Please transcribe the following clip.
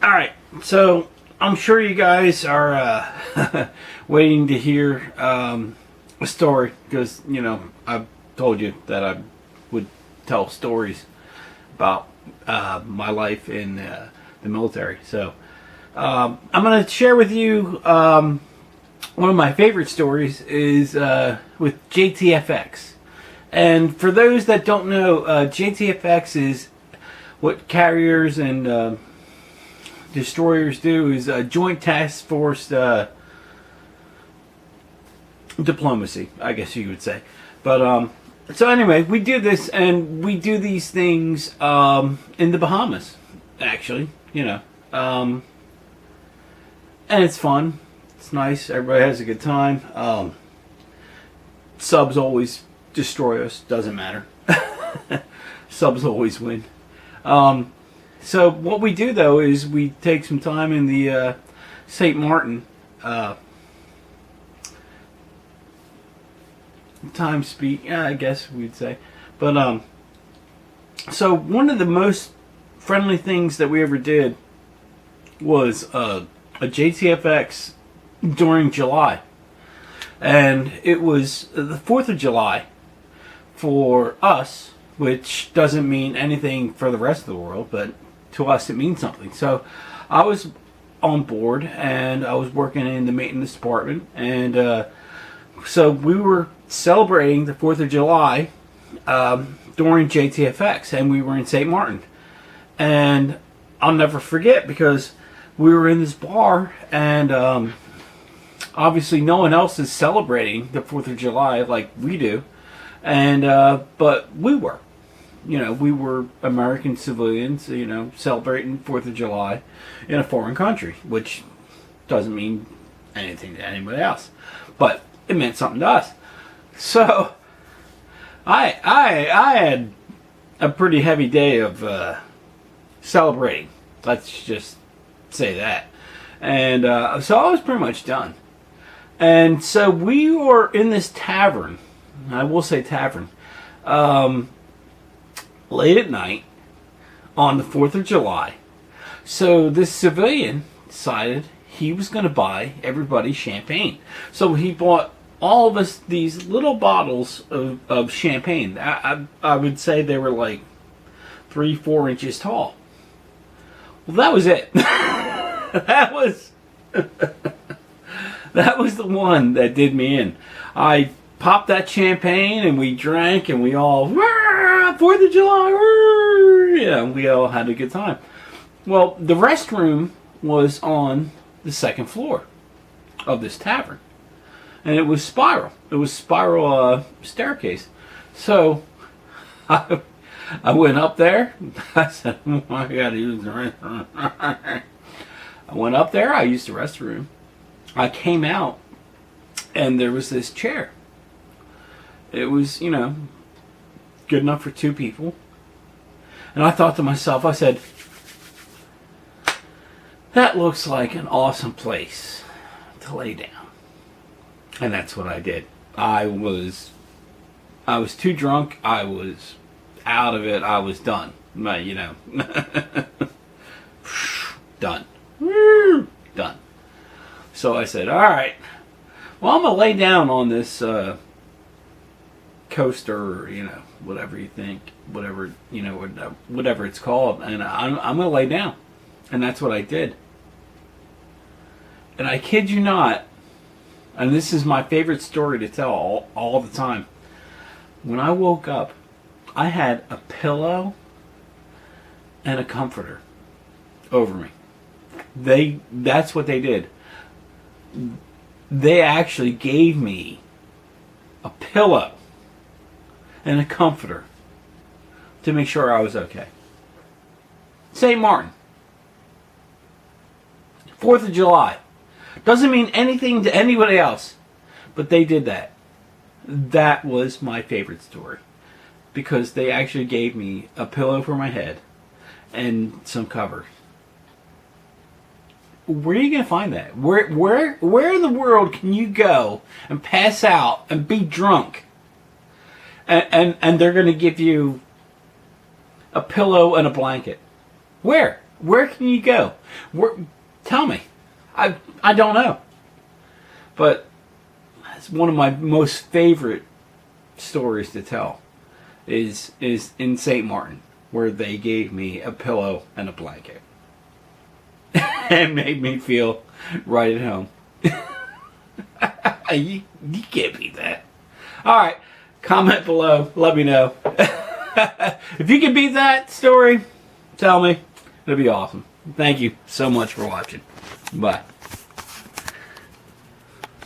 All right, so I'm sure you guys are waiting to hear a story because I've told you that I would tell stories about my life in the military. So I'm going to share with you one of my favorite stories is with JTFX. And for those that don't know, JTFX is what carriers and destroyers do is joint task force diplomacy, I guess you would say. But so anyway, we do this and we do these things in the Bahamas, actually, and it's fun. It's nice. Everybody has a good time. Subs always destroy us. Doesn't matter. Subs always win. So what we do though is we take some time in the St. Martin time speak, I guess we'd say. But so one of the most friendly things that we ever did was a JTFX during July, and it was the 4th of July for us, which doesn't mean anything for the rest of the world, but to us it means something. So I was on board and I was working in the maintenance department, and so we were celebrating the 4th of July during JTFX, and we were in St. Martin. And I'll never forget because we were in this bar, and obviously no one else is celebrating the 4th of July like we do, and but we were. We were American civilians, celebrating 4th of July in a foreign country, which doesn't mean anything to anybody else. But it meant something to us. So I had a pretty heavy day of celebrating. Let's just say that. And so I was pretty much done. And so we were in this tavern. I will say tavern. Late at night on the 4th of July. So this civilian decided he was going to buy everybody champagne. So he bought all of us these little bottles of champagne. I would say they were like 3-4 inches tall. Well, that was it. that was the one that did me in. I popped that champagne and we drank and we all 4th of July, we all had a good time. Well, the restroom was on the second floor of this tavern, and it was spiral. It was spiral staircase. So I went up there. I said, I gotta use the restroom. I went up there. I used the restroom. I came out, and there was this chair. It was, good enough for 2 people. And I thought to myself, I said, that looks like an awesome place to lay down. And that's what I did. I was too drunk. I was out of it. I was done. Done. Done. So I said, all right, well, I'm going to lay down on this coaster, or whatever you think, whatever whatever it's called, and I'm gonna lay down. And that's what I did. And I kid you not, and this is my favorite story to tell all the time, when I woke up I had a pillow and a comforter over me. That's what they did. They actually gave me a pillow and a comforter to make sure I was okay. St. Martin. 4th of July. Doesn't mean anything to anybody else, but they did that. That was my favorite story, because they actually gave me a pillow for my head and some covers. Where are you going to find that? Where in the world can you go and pass out and be drunk and they're going to give you a pillow and a blanket? Where? Where can you go? Tell me. I don't know. But it's one of my most favorite stories to tell is in St. Martin, where they gave me a pillow and a blanket. And made me feel right at home. you can't beat that. Alright, comment below. Let me know. If you can beat that story, tell me. It'd be awesome. Thank you so much for watching. Bye.